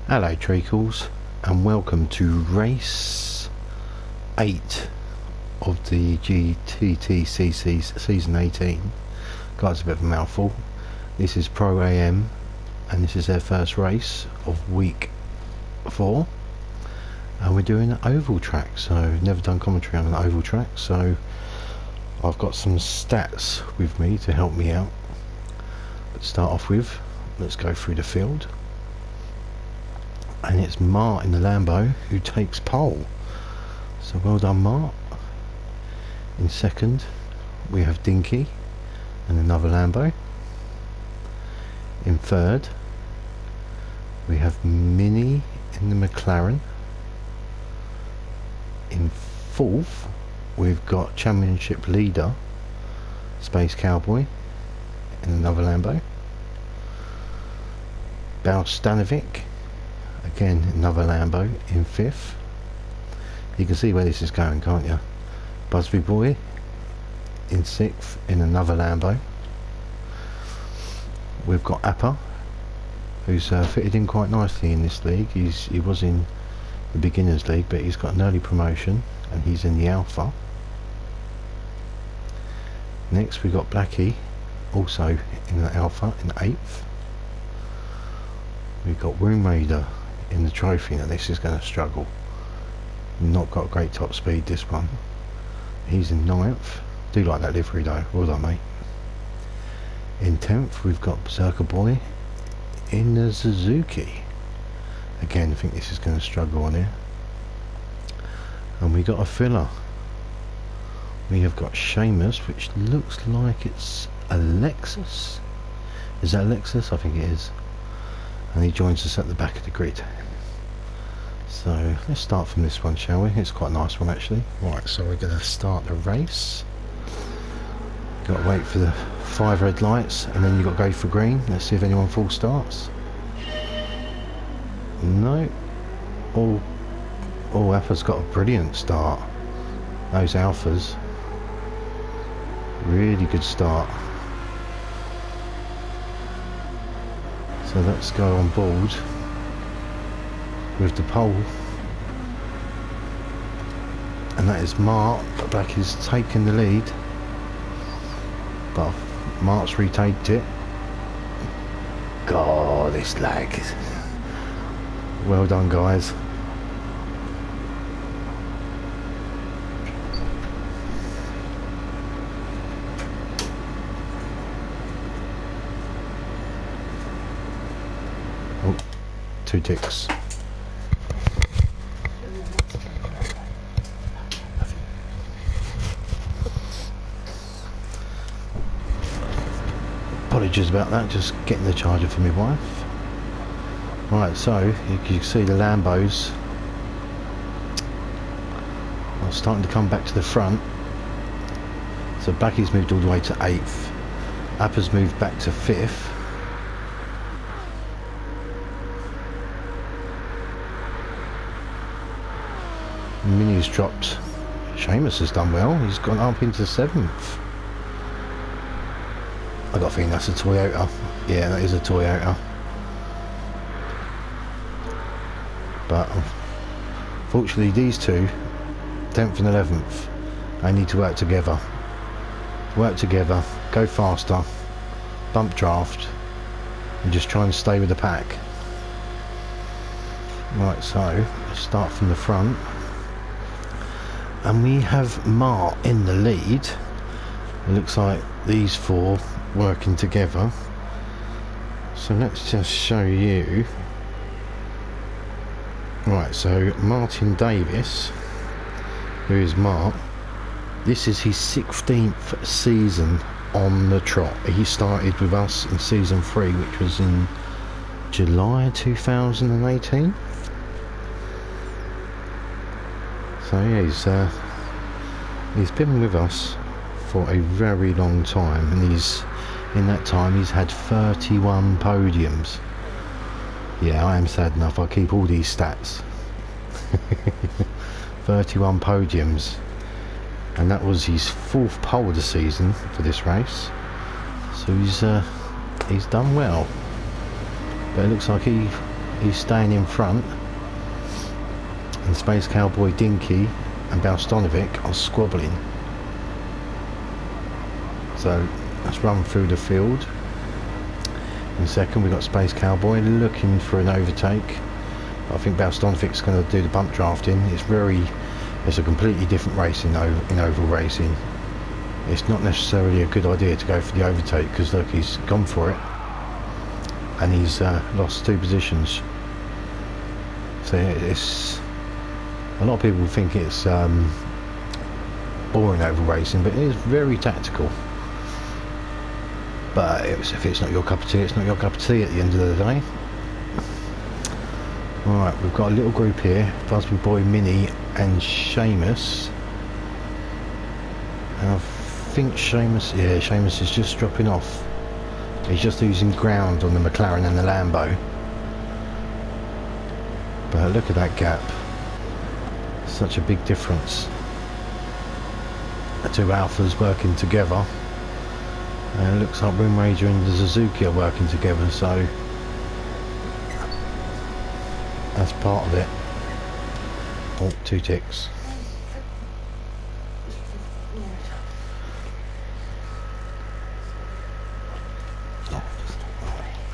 Hello Treacles, and welcome to race 8 of the GTTCC season 18. Guys, a bit of a mouthful. This is Pro AM and this is their first race of week 4, and we're doing an oval track, so never done commentary on an oval track, so I've got some stats with me to help me out. Let's start off with, let's go through the field. And it's Mart in the Lambo who takes pole, so well done Mart. In second we have Dinky and another Lambo. In third we have Minnie in the McLaren. In fourth we've got championship leader Space Cowboy in another Lambo. Stanovic, again another Lambo, in fifth. You can see where this is going, can't you? Busby Boy in sixth in another Lambo. We've got Appa, who's fitted in quite nicely in this league. He was in the beginners league, but he's got an early promotion and he's in the Alpha. Next we've got Blackie, also in the Alpha, in eighth. We've got Womb Raider in the trophy. Now this is going to struggle. Not got great top speed, this one. He's in ninth. Do like that livery though. Well done, mate. In 10th we've got Berserker Boy in the Suzuki. Again, I think this is going to struggle on here. And we got a filler. We have got Seamus, which looks like it's a Lexus. Is that a Lexus? I think it is. And he joins us at the back of the grid. So let's start from this one, shall we? It's quite a nice one actually. Right, so we're going to start the race. Got to wait for the 5 red lights and then you've got to go for green. Let's see if anyone full starts. No. Oh, Alpha's got a brilliant start. Those Alphas, really good start. So let's go on board with the pole, and that is Mart. Black is taking the lead, but Mart's retaked it. God, this lag. Well done, guys. Oh, 2 ticks. Apologies about that, just getting the charger for my wife. Right, so you can see the Lambos are starting to come back to the front. So Blackie's moved all the way to 8th. Appa's moved back to 5th. Minnie's dropped. Seamus has done well, he's gone up into 7th. I got a feeling that's a Toyota. Yeah, that is a Toyota. But fortunately these two, 10th and 11th, they need to work together. Work together, go faster, bump draft, and just try and stay with the pack. Right, so let's start from the front. And we have Mart in the lead. It looks like these 4 working together. So let's just show you. Right, so Martin Davis, who is Mart, this is his 16th season on the trot. He started with us in season 3, which was in July 2018. So yeah, he's been with us for a very long time, and in that time he's had 31 podiums. Yeah, I am sad enough, I keep all these stats. 31 podiums, and that was his 4th pole of the season for this race. So he's done well. But it looks like he he's staying in front, and Space Cowboy, Dinky and Balstonovic are squabbling. So let's run through the field. In second, we've got Space Cowboy looking for an overtake. I think Balstonovic's going to do the bump drafting. It's a completely different race in oval racing. It's not necessarily a good idea to go for the overtake, because look, he's gone for it and he's lost 2 positions. So it's, a lot of people think it's boring oval racing, but it is very tactical. But if it's not your cup of tea, it's not your cup of tea at the end of the day. Alright, we've got a little group here, Busby Boy, Mini and Seamus. And I think Seamus is just dropping off. He's just losing ground on the McLaren and the Lambo. But look at that gap. Such a big difference. The 2 Alphas working together. And it looks like Wind Ranger and the Suzuki are working together, so that's part of it. Oh, 2 ticks.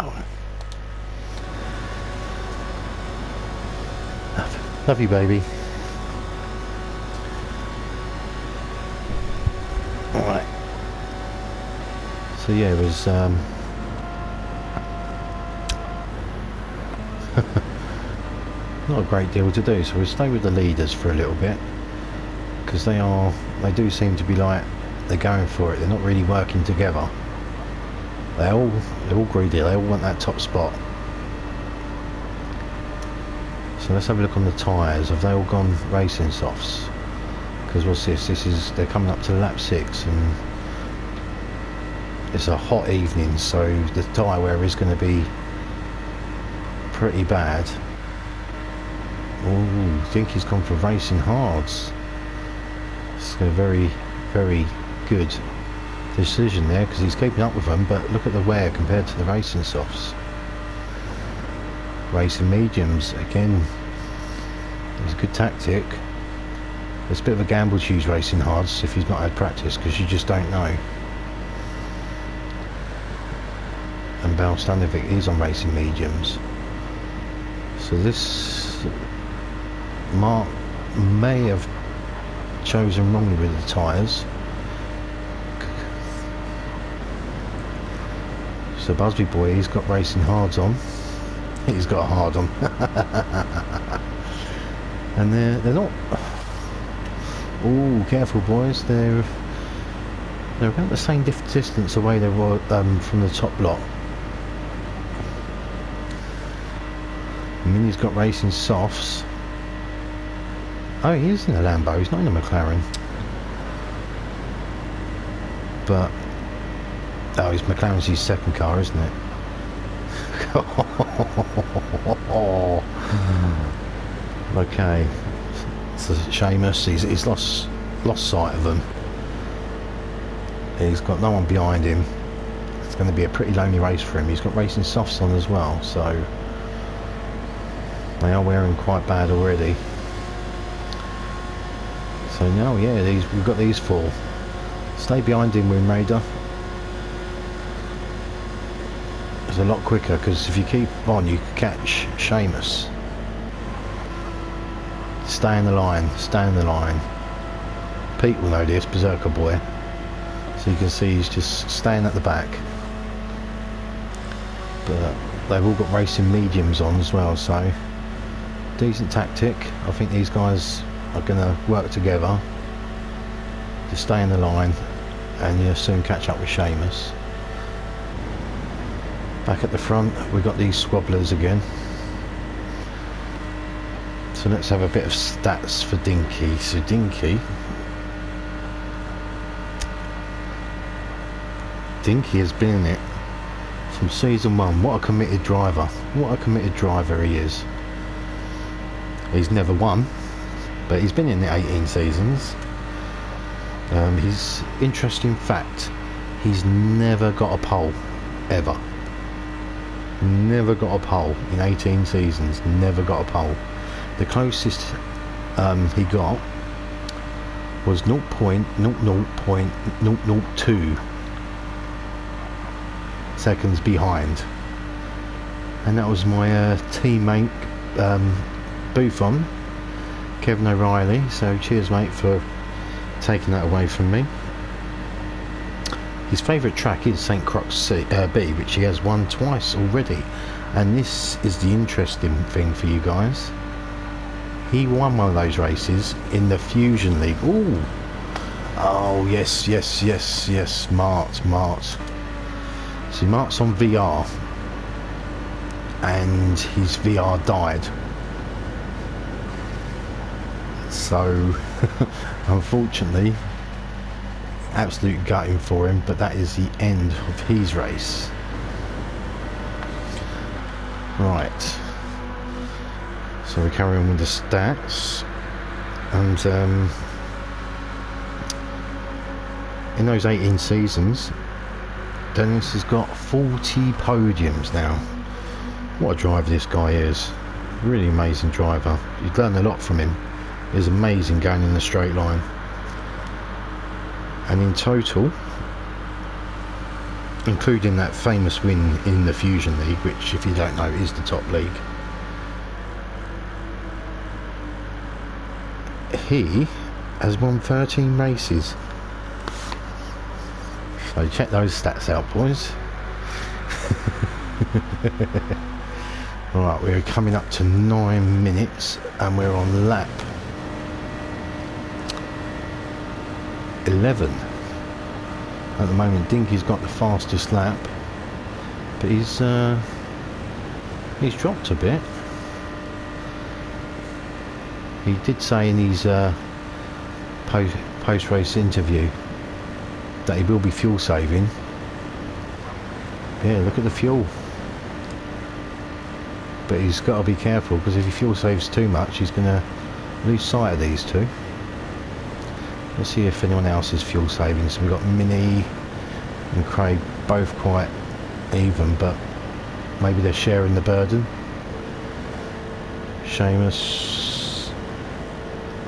Oh. Love you, baby. Alright. So yeah, it was not a great deal to do, so we'll stay with the leaders for a little bit, because they do seem to be like they're going for it. They're not really working together. They're all greedy. They all want that top spot. So let's have a look on the tyres. Have they all gone racing softs? Because what's this? They're coming up to lap 6 and it's a hot evening, so the tyre wear is going to be pretty bad. Oh, I think he's gone for racing hards. It's a very, very good decision there, because he's keeping up with them, but look at the wear compared to the racing softs. Racing mediums, again, it's a good tactic. It's a bit of a gamble to use racing hards if he's not had practice, because you just don't know. And Balstonovic is on racing mediums. So this Mark may have chosen wrongly with the tyres. So Busby Boy, he's got racing hards on. He's got a hard on. And they're not... Oh, careful boys, they're about the same distance away they were from the top lot. Mini's got racing softs. Oh, he is in a Lambo, he's not in a McLaren. But oh, his McLaren's his second car, isn't it? Okay, so Seamus, he's lost sight of them. He's got no one behind him. It's going to be a pretty lonely race for him. He's got racing softs on as well, so they are wearing quite bad already. So now, yeah, we've got these 4. Stay behind him, Wind Raider. It's a lot quicker, because if you keep on, you can catch Seamus. Stay in the line, stay in the line. Pete will know this, Berserker Boy. So you can see he's just staying at the back. But they've all got racing mediums on as well, so decent tactic. I think these guys are going to work together to stay in the line, and you'll soon catch up with Seamus. Back at the front, we've got these squabblers again. So let's have a bit of stats for Dinky. So Dinky has been in it from season 1. What a committed driver. What a committed driver he is. He's never won, but he's been in it 18 seasons. His interesting fact, he's never got a pole, ever. never got a pole in 18 seasons, never got a pole. The closest he got was 0.00.002 seconds behind, and that was my teammate Buffon, Kevin O'Reilly. So cheers mate for taking that away from me. His favourite track is St Croix B, which he has won twice already, and this is the interesting thing for you guys. He won one of those races in the Fusion League. Ooh. Oh yes, Mart. See, Mart's on VR, and his VR died. So, unfortunately, absolute gutting for him, but that is the end of his race. Right. So we carry on with the stats, and in those 18 seasons, Dennis has got 40 podiums now. What a driver this guy is. Really amazing driver. You've learned a lot from him. He's amazing going in the straight line. And in total, including that famous win in the Fusion League, which if you don't know is the top league, he has won 13 races. So check those stats out, boys. Alright, we're coming up to 9 minutes and we're on lap 11. At the moment Dinky's got the fastest lap, but he's dropped a bit. He did say in his post-race interview that he will be fuel saving. Yeah, look at the fuel. But he's got to be careful, because if he fuel saves too much, he's going to lose sight of these two. Let's see if anyone else is fuel saving. So we've got Minnie and Craig both quite even, but maybe they're sharing the burden. Seamus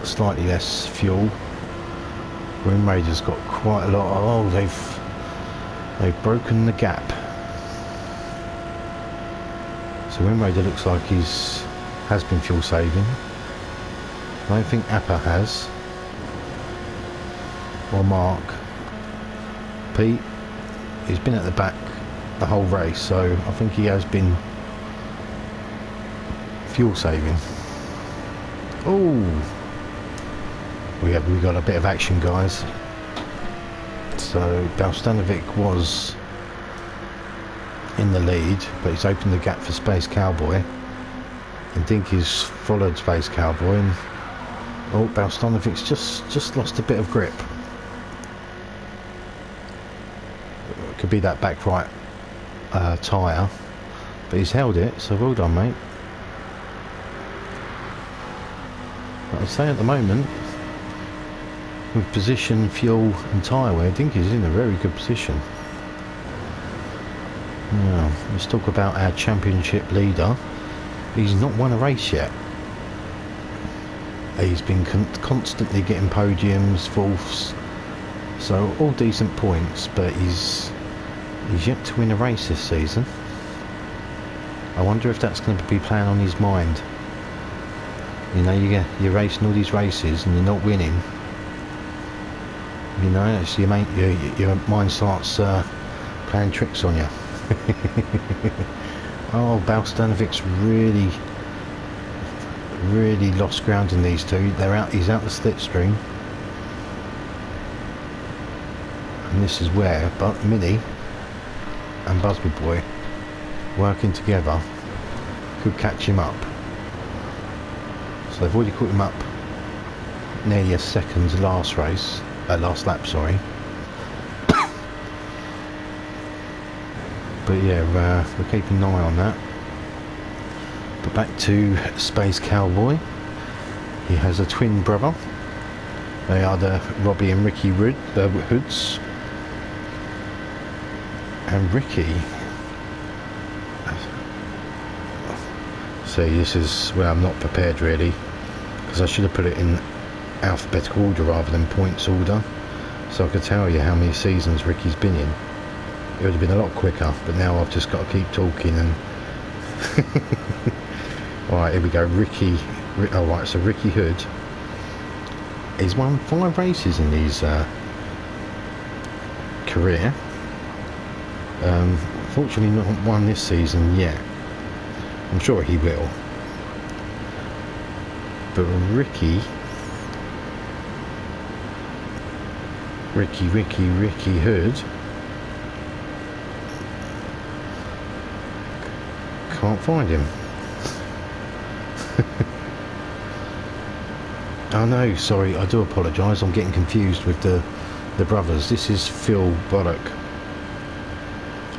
slightly less fuel. Rim Raider's got quite a lot. Oh, they've broken the gap. So Rim Raider looks like has been fuel saving. I don't think Appa has, or Mark. Pete, he's been at the back the whole race, so I think he has been fuel saving. Oh, we got a bit of action, guys. So Balstanovic was in the lead, but he's opened the gap for Space Cowboy, and Dinky's followed Space Cowboy, and oh, Balstanovic's just lost a bit of grip. It could be that back right tyre, but he's held it, so well done, mate. But I'd say at the moment, with position, fuel and tyre wear, Dinky's in a very good position. Now, let's talk about our championship leader. He's not won a race yet. He's been constantly getting podiums, fourths, so all decent points, but he's yet to win a race this season. I wonder if that's going to be playing on his mind. You know, you're racing all these races and you're not winning. You know, it's your mind starts playing tricks on you. Oh, Balstanovic's really lost ground in these two. He's out the slipstream, and this is where, but Minnie and Busby Boy working together could catch him up. So they've already caught him up nearly a second last lap, sorry. But yeah, we're keeping an eye on that. But back to Space Cowboy. He has a twin brother. They are the Robbie and Ricky Hoods. And Ricky See, this is where I'm not prepared really, because I should have put it in alphabetical order rather than points order, so I could tell you how many seasons Ricky's been in. It would have been a lot quicker, but now I've just got to keep talking and alright, here we go. Ricky, alright, so Ricky Hood, he's won 5 races in his career. Fortunately not won this season yet. I'm sure he will. But Ricky Hood can't find him. Oh no, sorry, I do apologise, I'm getting confused with the brothers. This is Phil Bullock,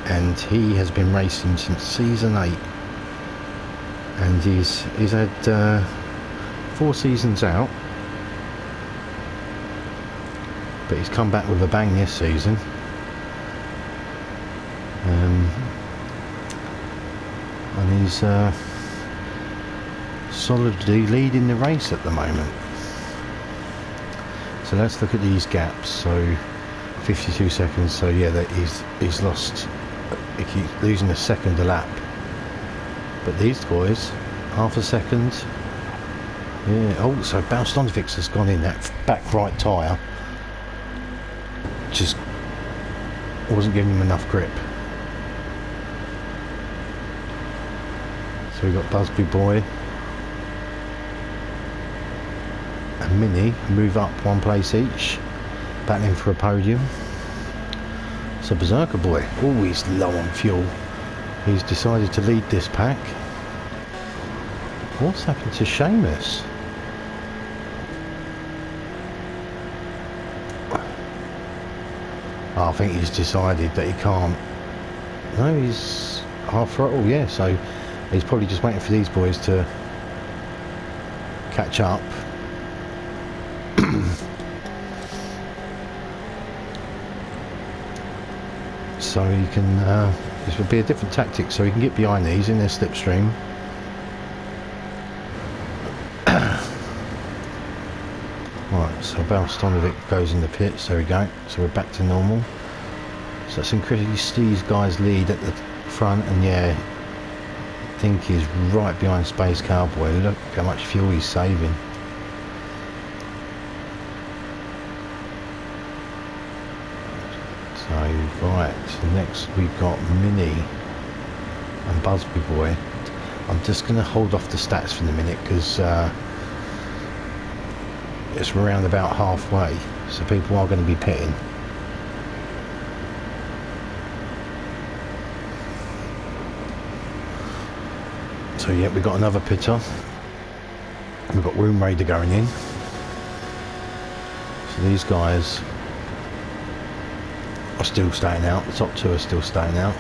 and he has been racing since season 8, and he's had 4 seasons out, but he's come back with a bang this season. And he's solidly leading the race at the moment. So let's look at these gaps. So 52 seconds, so yeah, that he's lost, he keeps losing a second a lap. But these boys, half a second. Yeah, oh, so Balstonovic has gone in that back right tyre. Just wasn't giving him enough grip. So we've got Busby Boy and Mini move up 1 place each, battling for a podium. So Berserker Boy, always low on fuel. He's decided to lead this pack. What's happened to Seamus? Oh, I think he's decided that he can't. No, he's half throttle, yeah, so he's probably just waiting for these boys to catch up. So he can, this would be a different tactic, so he can get behind these in their slipstream. Right, so Balstonovic goes in the pits, there we go, so we're back to normal. So that's increased these guys' lead at the front, and yeah, I think he's right behind Space Cowboy. Look how much fuel he's saving. So right, so next we've got Mini and Busby Boy. I'm just going to hold off the stats for the minute because it's around about halfway, so people are going to be pitting. So yeah, we've got another pitter. We've got Room Raider going in. So these guys are still staying out. The top 2 are still staying out.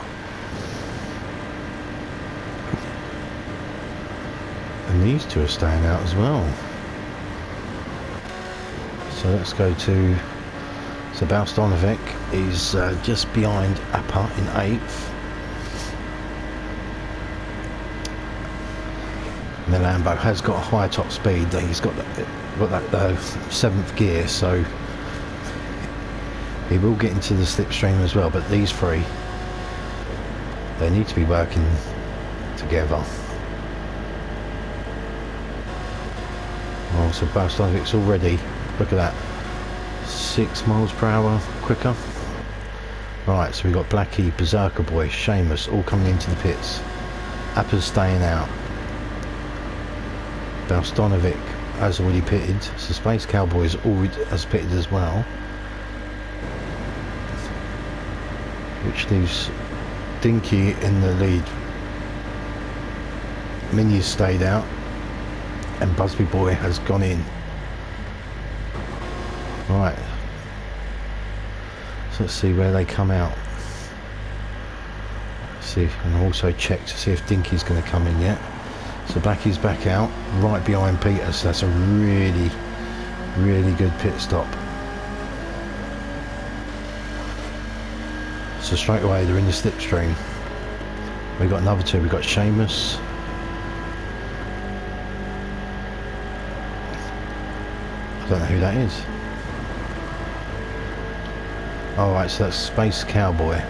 And these 2 are staying out as well. So let's go to, so Balstonovic is just behind Appa in 8th. And the Lambo has got a higher top speed. He's got that 7th gear, so he will get into the slipstream as well. But these 3, they need to be working together. Oh, so Balstonovic's already, look at that, 6 miles per hour quicker. Right, so we've got Blackie, Berserker Boy, Seamus all coming into the pits. Appa's staying out. Balstonovic has already pitted, so Space Cowboy has pitted as well, which leaves Dinky in the lead. Mini's stayed out, and Busby Boy has gone in. Right, so let's see where they come out. See, and also check to see if Dinky's going to come in yet. So Blackie's back out, right behind Peter, so that's a really, really good pit stop. So straight away they're in the slipstream. We've got another 2, we've got Seamus Don't know who that is. Alright, so that's Space Cowboy.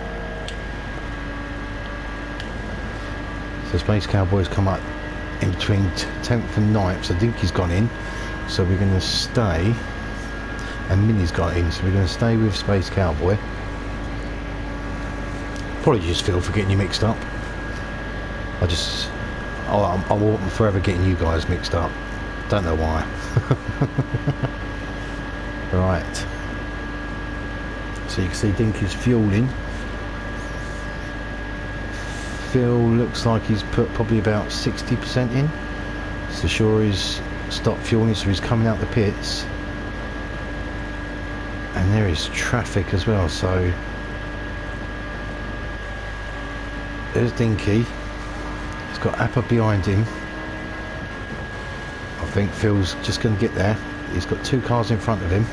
So Space Cowboy's come up in between 10th and 9th, so Dinky's gone in. So we're going to stay, and Minnie's got in, so we're going to stay with Space Cowboy. Apologies, Phil, for getting you mixed up. I'm forever getting you guys mixed up. Don't know why. Right. So you can see Dinky's fueling. Phil looks like he's put probably about 60% in. So sure he's stopped fueling, so he's coming out the pits. And there is traffic as well, so there's Dinky. He's got Appa behind him. I think Phil's just going to get there. He's got 2 cars in front of him.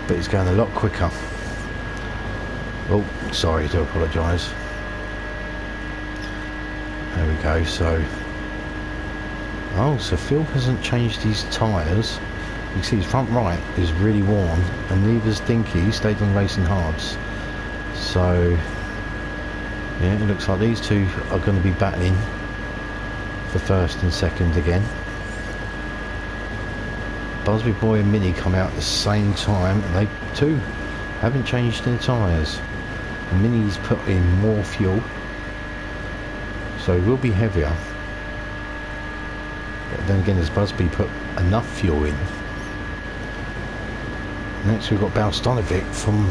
But he's going a lot quicker. Oh, sorry, I do apologise. There we go, so... Oh, so Phil hasn't changed his tyres. You can see his front right is really worn, and neither's Dinky. He stayed on racing hards. So... yeah, it looks like these two are going to be battling for first and second again. Busby Boy and Minnie come out at the same time, and they too haven't changed their tyres. Minnie's put in more fuel, so it will be heavier. But then again, has Busby put enough fuel in? Next we've got Balstonovic from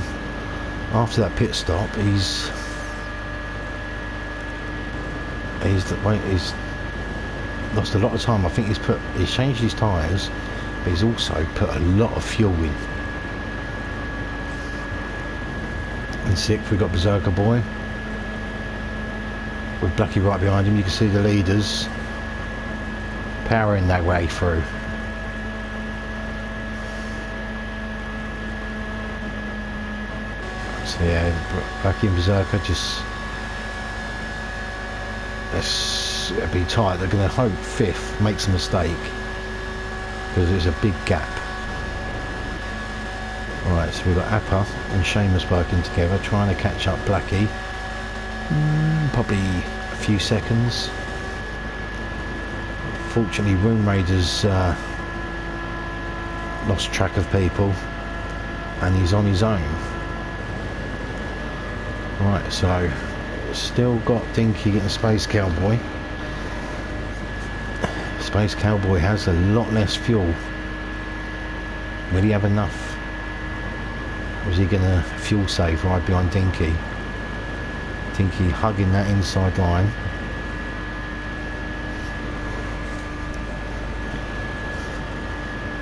after that pit stop. He's lost a lot of time. I think he's changed his tyres, but he's also put a lot of fuel in. In 6th we've got Berserker Boy with Blackie right behind him. You can see the leaders powering their way through. So yeah, Blackie and Berserker just, it'll be tight. They're going to hope 5th makes a mistake, because there's a big gap. Right, so we've got Appa and Seamus working together, trying to catch up Blackie. Probably a few seconds. Fortunately, Room Raiders lost track of people, and he's on his own. Right, so still got Dinky getting Space Cowboy. Space Cowboy has a lot less fuel. Will he have enough? Or is he going to fuel save right behind Dinky? Dinky hugging that inside line.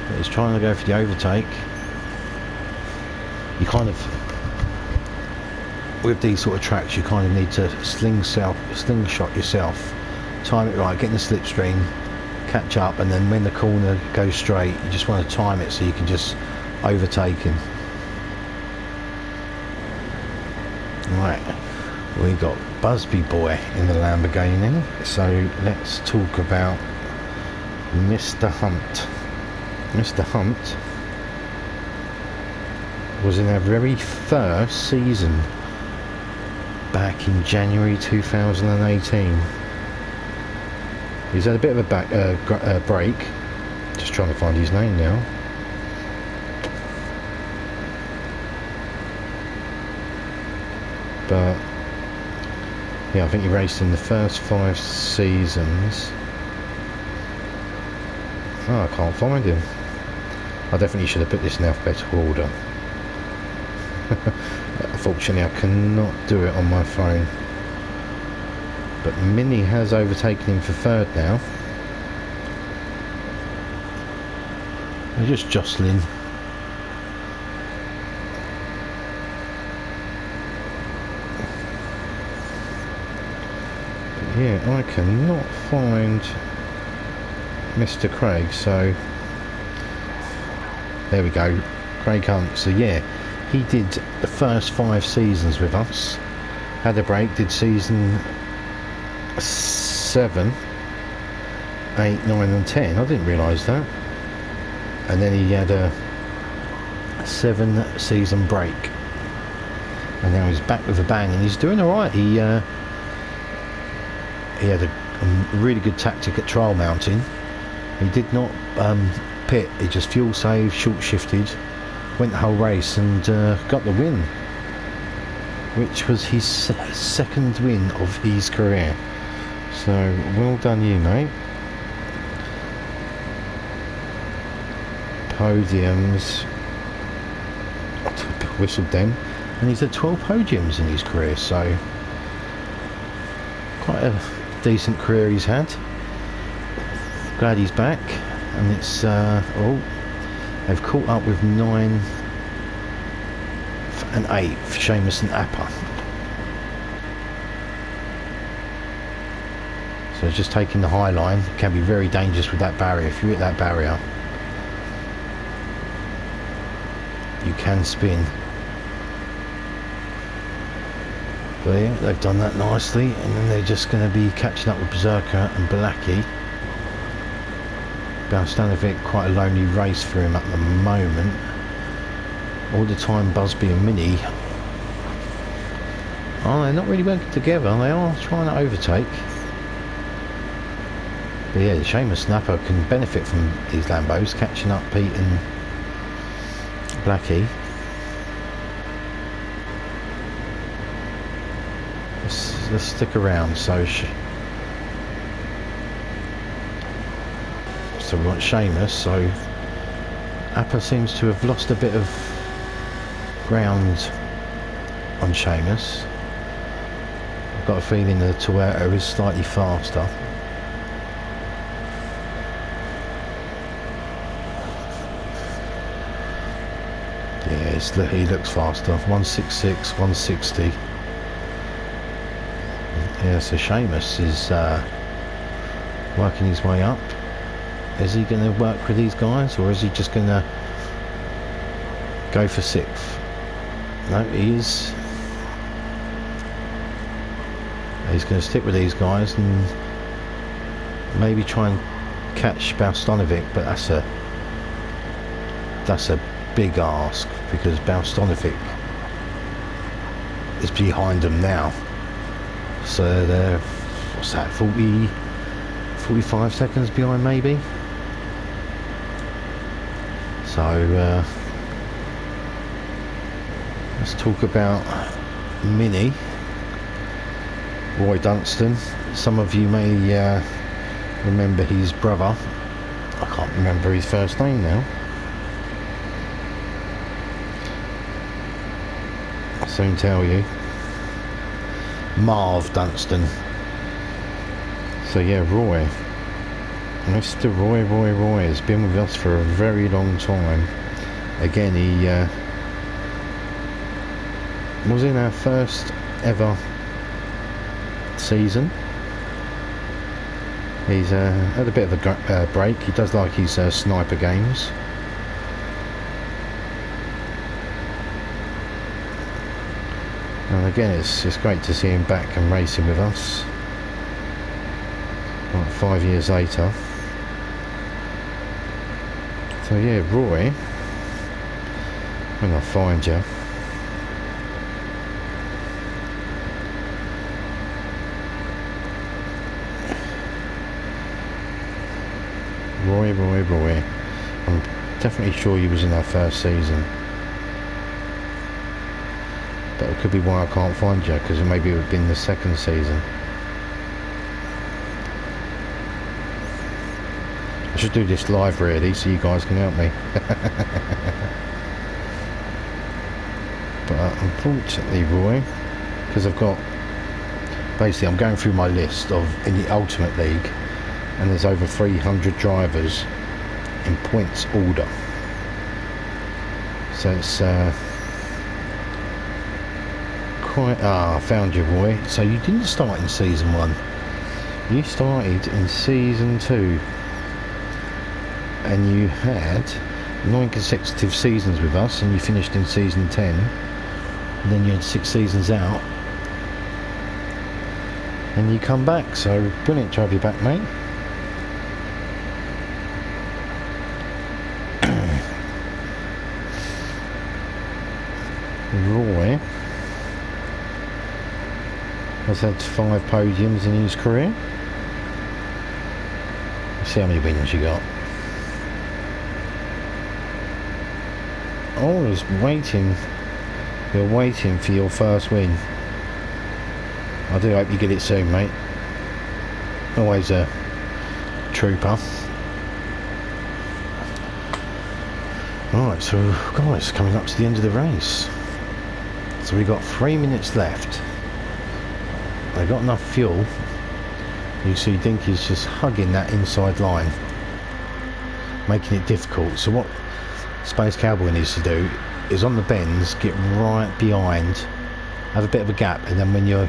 But he's trying to go for the overtake. You kind of, with these sort of tracks, you kind of need to slingshot yourself, time it right, get in the slipstream, catch up, and then when the corner goes straight, you just want to time it so you can just overtake him. Right, we got Busby Boy in the Lamborghini, so let's talk about Mr. Hunt. Mr. Hunt was in our very first season back in January 2018. He's had a bit of a break. Just trying to find his name now. But yeah, I think he raced in the first 5 seasons. Oh, I can't find him. I definitely should have put this in alphabetical order. Unfortunately, I cannot do it on my phone. But Minnie has overtaken him for 3rd now. They're just jostling. But yeah, I cannot find Mr. Craig, so there we go, Craig Hunt. So yeah, he did the first 5 seasons with us, had a break, did season 7, 8, 9 and 10. I didn't realise that. And then he had a 7-season break. And now he's back with a bang, and he's doing alright. He had a really good tactic at trial mounting. He did not pit, he just fuel saved, short shifted, went the whole race and got the win, which was his second win of his career. So well done you, mate. Podiums, whistled them, and he's had 12 podiums in his career, so quite a decent career he's had. Glad he's back. And it's they've caught up with 9 and 8 for Seamus and Appa. So just taking the high line can be very dangerous with that barrier. If you hit that barrier, you can spin. But yeah, they've done that nicely, and then they're just going to be catching up with Berserker and Blackie. Balstanovic, quite a lonely race for him at the moment. All the time Busby and Mini, they're not really working together. They are trying to overtake. But yeah, Seamus Snapper can benefit from these Lambos, catching up Pete and Blackie. Let's stick around. So we want Seamus. So Appa seems to have lost a bit of ground on Seamus. I've got a feeling the Toyota is slightly faster. Yeah, he looks faster. 166, 160. Yeah, so Seamus is working his way up. Is he going to work with these guys, or is he just going to go for 6th? No, he is. He's going to stick with these guys and maybe try and catch Balstanovic, but that's a big ask, because Balstanovic is behind them now. So they're, what's that, 45 seconds behind maybe. So let's talk about Mini. Roy Dunstan. Some of you may remember his brother. I can't remember his first name now. I'll soon tell you. Marv Dunstan. So yeah, Roy. Mr. Roy has been with us for a very long time. Again, he was in our first ever season. He's had a bit of a break. He does like his sniper games. And again, it's great to see him back and racing with us. Like 5 years later. So yeah, Roy, when I find you. Roy. I'm definitely sure he was in our first season. But it could be why I can't find you, because maybe it would have been the second season. I should do this live really, so you guys can help me. But unfortunately, Roy, because I've got, basically I'm going through my list of in the Ultimate League, and there's over 300 drivers in points order. So it's quite... I found you, Roy. So you didn't start in season 1. You started in season 2. And you had 9 consecutive seasons with us, and you finished in season 10. And then you had 6 seasons out. And you come back, so brilliant to have you back, mate. Roy has had 5 podiums in his career. Let's see how many wins you got. Oh, he's waiting. You're waiting for your first win. I do hope you get it soon, mate. Always a trooper. Right, so guys, coming up to the end of the race. So we've got 3 minutes left. They've got enough fuel. You see Dinky's just hugging that inside line, making it difficult. So what Space Cowboy needs to do is on the bends, get right behind, have a bit of a gap, and then when you're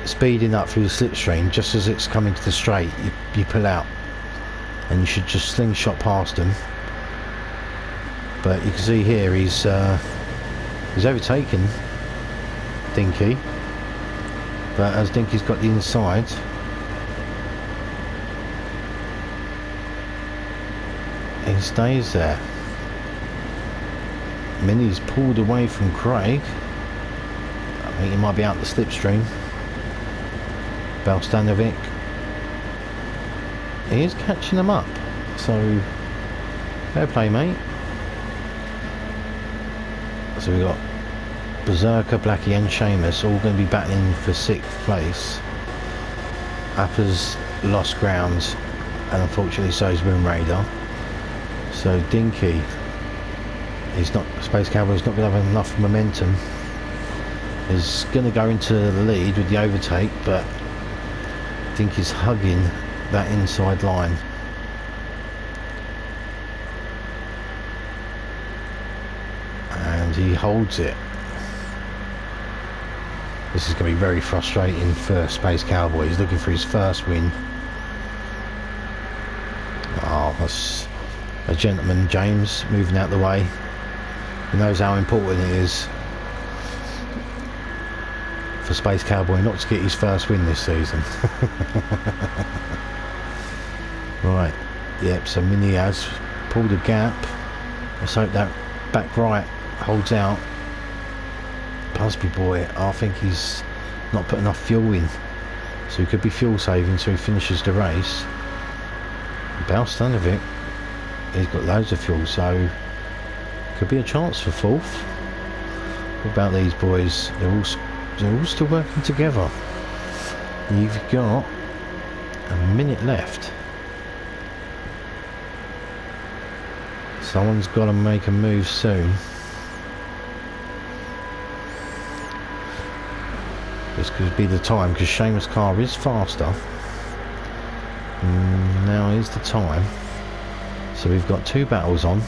speeding up through the slipstream, just as it's coming to the straight, you pull out, and you should just slingshot past them. But you can see here he's overtaken Dinky, but as Dinky's got the inside, he stays there. Minnie's pulled away from Craig. I think he might be out the slipstream. Balstanovic, he is catching them up, so fair play, mate. So we've got Berserker, Blackie and Seamus all going to be battling for 6th place. Appa's lost ground, and unfortunately so is Moon Raider. So Dinky, Space Cowboy's not going to have enough momentum. He's going to go into the lead with the overtake, but Dinky's hugging that inside line. And he holds it. This is going to be very frustrating for Space Cowboy. He's looking for his first win. Oh, that's a gentleman, James, moving out the way. He knows how important it is for Space Cowboy not to get his first win this season. Right, yep, so Minnie has pulled a gap. Let's hope that back right holds out. Busby boy, I think he's not put enough fuel in, so he could be fuel saving so he finishes the race. Balstanovic, he's got loads of fuel, so could be a chance for 4th. What about these boys? They're all still working together. You've got a minute left. Someone's got to make a move soon. This could be the time, because Seamus' car is faster. Now is the time. So we've got 2 battles on.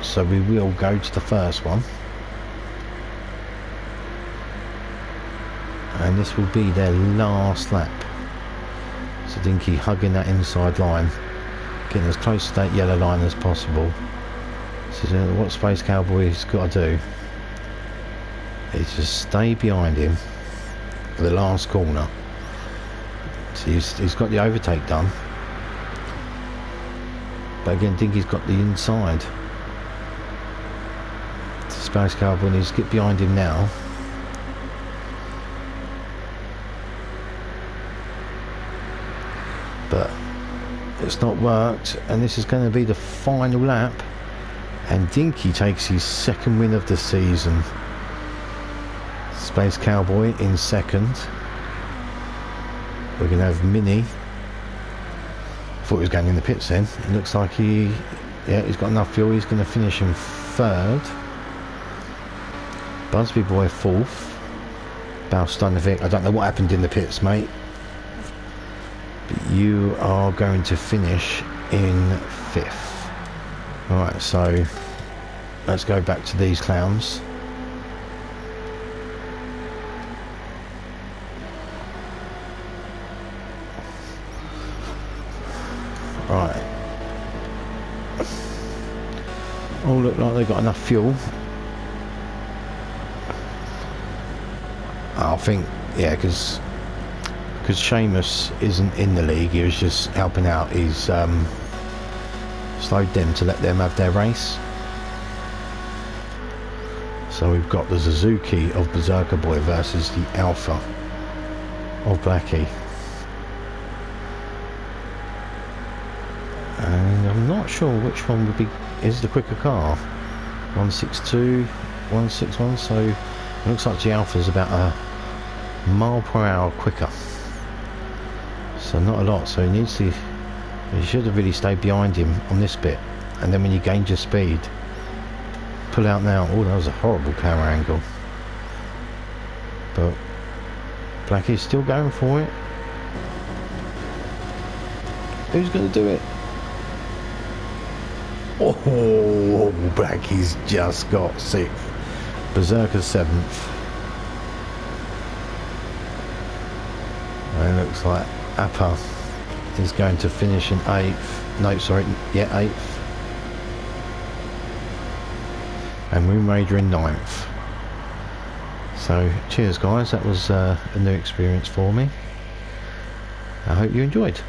So we will go to the first one. And this will be their last lap. So Dinky hugging that inside line, getting as close to that yellow line as possible. So what Space Cowboy's got to do is just stay behind him for the last corner. So he's got the overtake done, but again Dinky's got the inside. So Space Cowboy needs to get behind him now. But it's not worked, and this is going to be the final lap, and Dinky takes his 2nd win of the season. Space Cowboy in 2nd. We're going to have Minnie. Thought he was going in the pits then. It looks like he's got enough fuel. He's going to finish in 3rd. Busby boy 4th. Balstanovic, I don't know what happened in the pits, mate, but you are going to finish in 5th. Alright, so let's go back to these clowns. Right. All look like they've got enough fuel. I think, yeah, because Seamus isn't in the league, he was just helping out. He's slowed them to let them have their race. So we've got the Suzuki of Berserker Boy versus the Alpha of Blackie. And I'm not sure which one would be is the quicker car. 162, 161, so it looks like the Alpha's about a mile per hour quicker. So not a lot, so he should have really stayed behind him on this bit, and then when you gained your speed, pull out now. Oh, that was a horrible camera angle, but Blackie's still going for it. Who's going to do it? Oh, Blackie's just got 6th, Berserker 7th, and it looks like Appa is going to finish in 8th. No, sorry, yeah, 8th. And Moon Raider in 9th. So, cheers guys, that was a new experience for me. I hope you enjoyed.